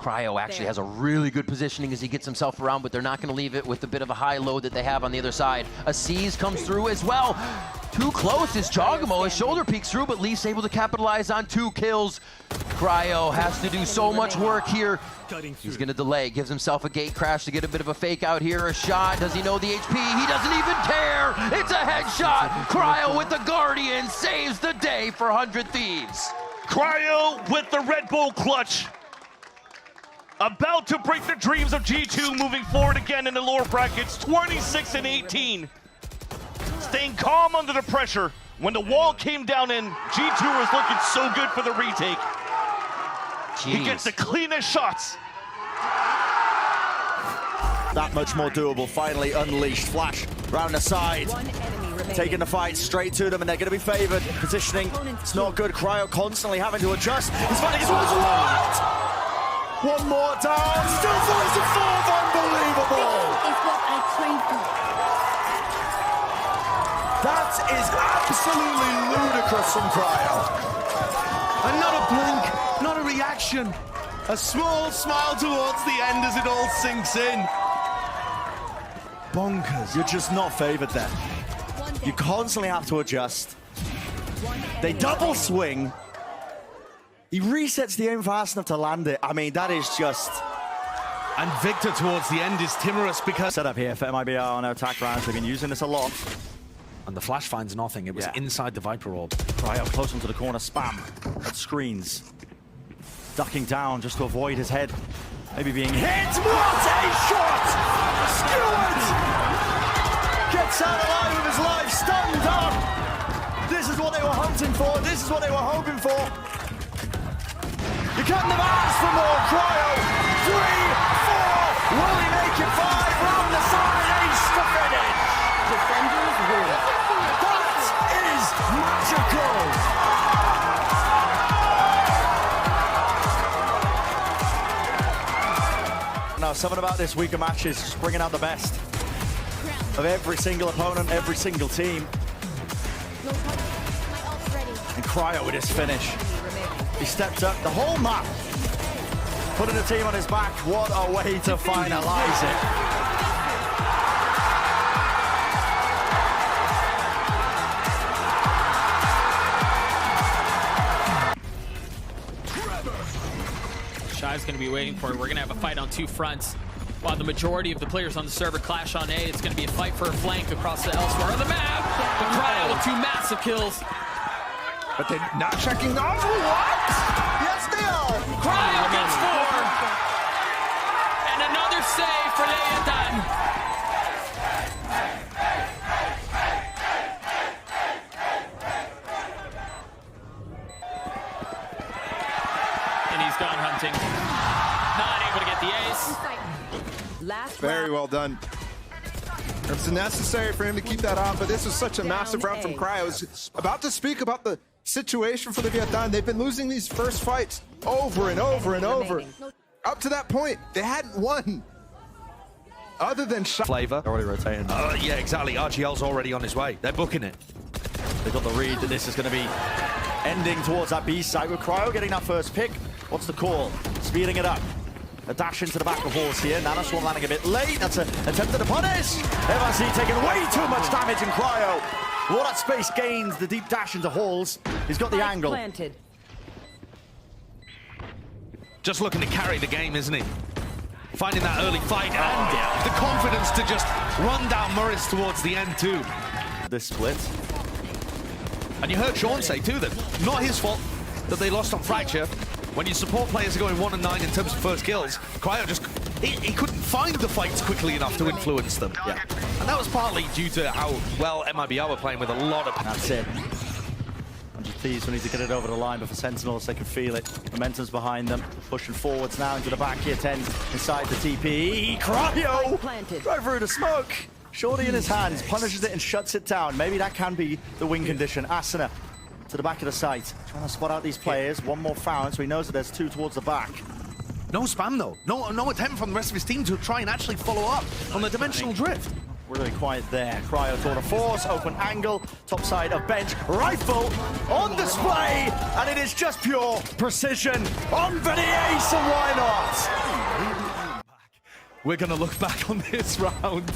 Cryo actually has a really good positioning as he gets himself around, but they're not going to leave it with a bit of a high load that they have on the other side. A Seize comes through as well. Too close as Jogamo, his shoulder peeks through, but Leaf's able to capitalize on 2 kills. Cryo has to do so much work here. He's going to delay, gives himself a gate crash to get a bit of a fake out here. A shot, does he know the HP? He doesn't even care! It's a headshot! Cryo with the Guardian saves the day for 100 Thieves. Cryo with the Red Bull clutch. About to break the dreams of G2 moving forward again in the lower brackets, 26 and 18. Staying calm under the pressure. When the wall came down in, G2 was looking so good for the retake. Jeez. He gets the cleanest shots. That much more doable, finally unleashed. Flash round the side. Taking the fight straight to them, and they're going to be favored. Positioning, it's not good. Cryo constantly having to adjust. He's finding his ones. What? One more down. Still finds the fourth. Unbelievable. It's what I trained for. That is absolutely ludicrous from Cryo. And not a blink, not a reaction. A small smile towards the end as it all sinks in. Bonkers. You're just not favored there. You constantly have to adjust. They double swing. He resets the aim fast enough to land it. I mean, that is just... And Victor towards the end is timorous because... Set up here for MIBR on our attack rounds. They've been using this a lot. And the flash finds nothing. It was inside the Viper orb. Cryo close into the corner, spam at screens. Ducking down just to avoid his head. Maybe being hit. What a shot! Stewart gets out alive with his life, stunned up. This is what they were hunting for. This is what they were hoping for. You couldn't have asked for more. Cryo, 3, 4. Will he make it 5? Round the side, ace to finish. Defenders win. That is magical. Now, something about this week of matches, just bringing out the best of every single opponent, every single team. And Cryo with his finish. He stepped up the whole map, putting the team on his back. What a way to finalize it. Shy's going to be waiting for it. We're going to have a fight on 2 fronts. While the majority of the players on the server clash on A, it's going to be a fight for a flank across the elsewhere on the map. But Cryo with 2 massive kills. But they're not checking off. What? Yes, they are. Cryo gets 4. And another save for Leodan. And he's gone hunting. Not able to get the ace. Very well done. It's necessary for him to keep that on, but this was such a massive round from Cryo. I was about to speak about the situation for the Vietnam. They've been losing these first fights over and over and over. Up to that point, they hadn't won. Other than Flavor. Already rotating. Yeah, exactly. RGL's already on his way. They're booking it. They've got the read that this is going to be ending towards that B site with Cryo getting that first pick. What's the call? Speeding it up. A dash into the back of horse here. Nanoswarm landing a bit late. That's an attempt at the punish. MRC taking way too much damage in Cryo. All that space gains, the deep dash into halls. He's got the angle. Planted. Just looking to carry the game, isn't he? Finding that early fight and the confidence to just run down Morris towards the end too. This split. And you heard Sean say too that not his fault that they lost on Fracture. When your support players are going 1 and 9 in terms of first kills, Cryo just, he couldn't find the fights quickly enough to influence them. Yeah. And that was partly due to how well MIBR were playing with a lot of... That's it. 100 Thieves will need to get it over the line, but for Sentinels, they can feel it. Momentum's behind them. Pushing forwards now into the back here. 10 inside the TP. Cryo! Right through the smoke. Shorty in his hands, punishes it and shuts it down. Maybe that can be the win condition. Asuna to the back of the site. Trying to spot out these players. One more foul, so he knows that there's 2 towards the back. No spam though. No attempt from the rest of his team to try and actually follow up on the dimensional drift. Really quiet there. Cryo tour de force, open angle, top side of bench, rifle on display, and it is just pure precision on for the ace, and why not? we're going to look back on this round.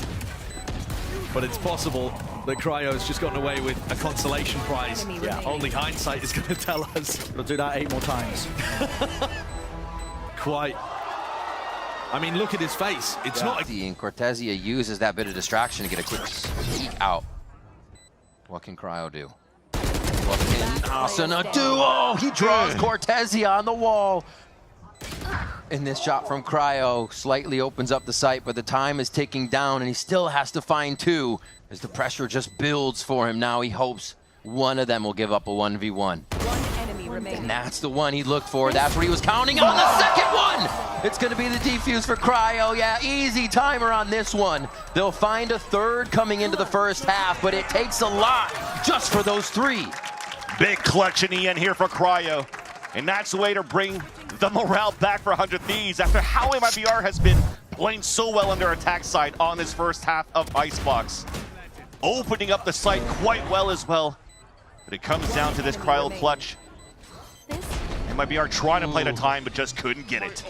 But it's possible that Cryo's just gotten away with a consolation prize. Yeah. Only hindsight is going to tell us. We'll do that 8 more times. Quite. I mean, look at his face. It's not a... And Cortezia uses that bit of distraction to get a quick sneak out. What can Cryo do? What can Asuna do? Oh, he draws Cortezia on the wall. And this shot from Cryo slightly opens up the sight, but the time is ticking down, and he still has to find 2 as the pressure just builds for him. Now he hopes one of them will give up a 1v1. One enemy remaining. And that's the one he looked for. That's what he was counting on. The second one! It's going to be the defuse for Cryo. Yeah, easy timer on this one. They'll find a third coming into the first half, but it takes a lot just for those 3. Big clutch in the end here for Cryo. And that's the way to bring the morale back for 100 Thieves after how MIBR has been playing so well on their attack side on this first half of Icebox. Opening up the site quite well as well. But it comes down to this Cryo clutch. MIBR trying to play the time, but just couldn't get it.